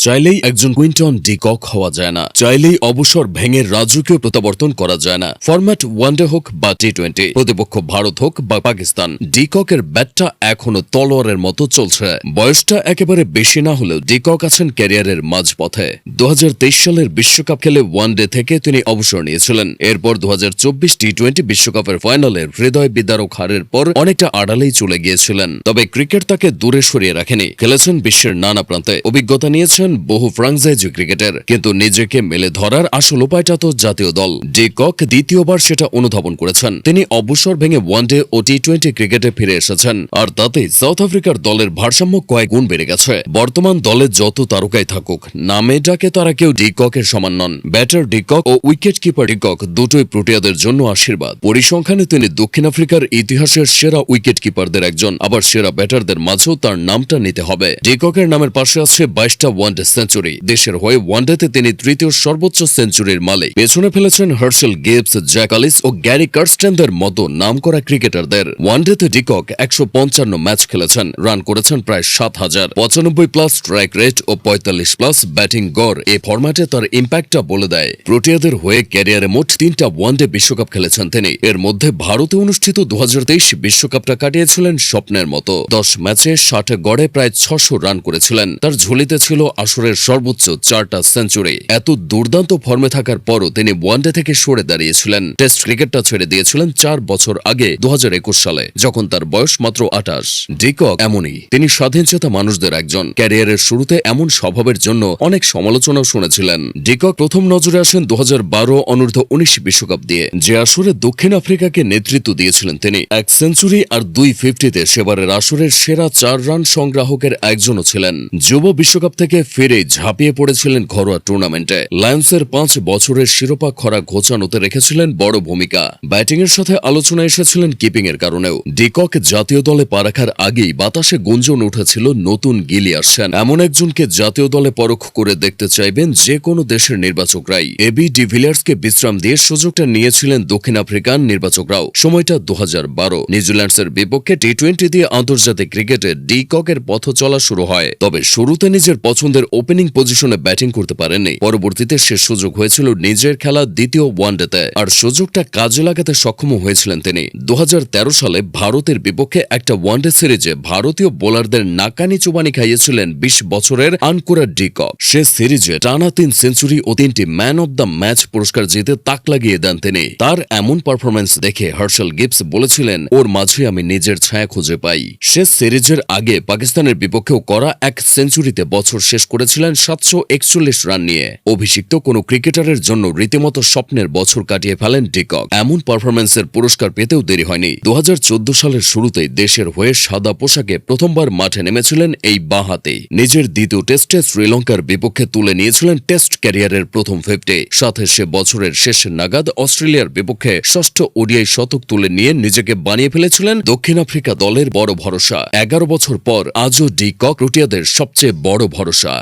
চাইলেই একজন Quinton de Kock হওয়া যায় না, চাইলেই অবসর ভেঙে রাজকীয় প্রত্যাবর্তন করা যায় না। ফরম্যাট ওয়ানডে হোক বা টি-20, প্রতিপক্ষ ভারত হোক বা পাকিস্তান, ডি ককের ব্যাটটা এখনো তলোয়ারের মতো চলছে। বয়সটা একেবারে বেশি না হলেও ডি কক আছেন ক্যারিয়ারের মাঝপথে। 2023 সালের বিশ্বকাপ খেলে ওয়ানডে থেকে তিনি অবসর নিয়েছিলেন। এরপর 2024 টি-20 বিশ্বকাপের ফাইনালে হৃদয় বিদারক হারের পর অনেকটা আড়ালেই চলে গিয়েছিলেন। তবে ক্রিকেট তাকে দূরে সরিয়ে রাখেনি, খেলেছেন বিশ্বের নানা প্রান্তে, অভিজ্ঞতা নিয়েছেন বহু ফ্রাঞ্চাইজি ক্রিকেটের। কিন্তু নিজেকে মেলে ধরার আসল উপায়টা তো জাতীয় দল। ডি কক দ্বিতীয়বার সেটা অনুধাবন করেছেন। তিনি অবসর ভেঙে ওয়ানডে ও টি-20 ক্রিকেটে ফিরে এসেছেন, আর তাতেই সাউথ আফ্রিকার দলের ভারসাম্য কয়েক গুণ বেড়ে গেছে। বর্তমান দলে যত তারকাই থাকুক, নামে ডাকে তারা কেউ ডি ককের সমান নন। ব্যাটার ডি কক ও উইকেট কিপার ডি কক দুটোই প্রোটিয়াদের জন্য আশীর্বাদ। পরিসংখ্যানে তিনি দক্ষিণ আফ্রিকার ইতিহাসের সেরা উইকেট কিপারদের একজন, আবার সেরা ব্যাটারদের মাঝেও তার নামটা নিতে হবে। ডি ককের নামের পাশে আছে 22টা ওয়ানডে সেঞ্চুরি। দেশের হয়ে ওয়ানডেতে তিনি তৃতীয় সর্বোচ্চ সেঞ্চুরির মালিক। পেছনে ফেলেছেন হার্শেল গিবস, জ্যাক আলিস ও গ্যারি কার্স্টেনদের মতো নামকরা ক্রিকেটারদের। ওয়ানডেতে ডি কক 155 ম্যাচ খেলেছেন, রান করেছেন প্রায় 7000, 95+ স্ট্রাইক রেট ও 45+ ব্যাটিং গড়। এই ফরম্যাটে তার ইম্প্যাক্টটা বলে দেয়। প্রোটিয়াদের হয়ে ক্যারিয়ারে মোট 3টা ওয়ানডে বিশ্বকাপ খেলেছেন তিনি। এর মধ্যে ভারতে অনুষ্ঠিত 2023 বিশ্বকাপটা কাটিয়েছিলেন স্বপ্নের মতো। 10 ম্যাচে 60 গড়ে প্রায় 600 রান করেছিলেন। তার ঝুলিতে ছিল আসরের সর্বোচ্চ 4টা সেঞ্চুরি। এত দুর্দান্ত ফর্মে থাকার পরও তিনি ওয়ানডে থেকে সরে দাঁড়িয়েছিলেন। টেস্ট ক্রিকেটটা ছেড়ে দিয়েছিলেন 4 বছর আগে 2021 সালে, যখন তার বয়স মাত্র 28। ডি কক এমনই, তিনি স্বাধীনচেতা মানুষদের একজন। ক্যারিয়ারের শুরুতে এমন স্বভাবের জন্য অনেক সমালোচনাও শুনেছিলেন। ডি কক প্রথম নজরে আসেন 2012 অনূর্ধ্ব-19 বিশ্বকাপ দিয়ে, যে আসরে দক্ষিণ আফ্রিকাকে নেতৃত্ব দিয়েছিলেন তিনি। 1 সেঞ্চুরি আর 2 50-তে সেবারের আসরের সেরা 4 রান সংগ্রাহকের একজনও ছিলেন। যুব বিশ্বকাপ থেকে ফিরে ঝাঁপিয়ে পড়েছিলেন ঘরোয়া টুর্নামেন্টে। লায়ন্সের 5 বছরের শিরোপা খরা ঘোচানোতে রেখেছিলেন বড় ভূমিকা। ব্যাটিংয়ের সাথে আলোচনায় এসেছিলেন কিপিংয়ের কারণেও। ডি কক জাতীয় দলে পা রাখার আগেই বাতাসে গুঞ্জন উঠেছিল নতুন গিলি আসছেন, এমন একজনকে জাতীয় দলে পরখ করে দেখতে চাইবেন যে কোনো দেশের নির্বাচকরাই। এবি ডিভিলিয়ার্সকে বিশ্রাম দিয়ে সুযোগটা নিয়েছিলেন দক্ষিণ আফ্রিকান নির্বাচকরাও। সময়টা 2012। নিউজিল্যান্ডসের বিপক্ষে টি-20 দিয়ে আন্তর্জাতিক ক্রিকেটে ডি ককের পথ চলা শুরু হয়। তবে শুরুতে নিজের পছন্দের ওপেনিং পজিশনে ব্যাটিং করতে পারেননি। পরবর্তীতে সে সুযোগ হয়েছিল নিজের খেলা দ্বিতীয় ওয়ানডেতে, আর সুযোগটা কাজে লাগাতে সক্ষম হয়েছিলেন তিনি। 2013 সালে ভারতের বিপক্ষে একটা ওয়ানডে সিরিজে ভারতীয় বোলারদের নাকানি চুবানি খাইয়েছিলেন 20 বছরের আনকোরা ডি কক। সে সিরিজে টানা 3 সেঞ্চুরি ও 3টি ম্যান অব দ্য ম্যাচ পুরস্কার জিতে তাক লাগিয়ে দেন তিনি। তার এমন পারফরম্যান্স দেখে হার্শেল গিবস বলেছিলেন, ওর মাঝে আমি নিজের ছায়া খুঁজে পাই। শেষ সিরিজের আগে পাকিস্তানের বিপক্ষেও করা 1 সেঞ্চুরিতে বছর শেষ করেছিলেন 741 রান নিয়ে। অভিষিক্ত কোনো ক্রিকেটারের জন্য রীতিমতো স্বপ্নের বছর কাটিয়ে ফেলেন ডি কক। এমন পারফরম্যান্সের পুরস্কার পেতেও দেরি হয়নি। 2014 সালের শুরুতেই দেশের হয়ে সাদা পোশাকে প্রথমবার মাঠে নেমেছিলেন এই বাঁহাতি। নিজের দ্বিতীয় টেস্টে শ্রীলঙ্কার বিপক্ষে তুলে নিয়েছিলেন টেস্ট ক্যারিয়ারের প্রথম 50। সাথে সে বছরের শেষ নাগাদ অস্ট্রেলিয়ার বিপক্ষে 6ষ্ঠ ওডিআই শতক তুলে নিয়ে নিজেকে বানিয়ে ফেলেছিলেন দক্ষিণ আফ্রিকা দলের বড় ভরসা। 11 বছর পর আজও ডি কক প্রোটিয়াদের সবচেয়ে বড় ভরসা।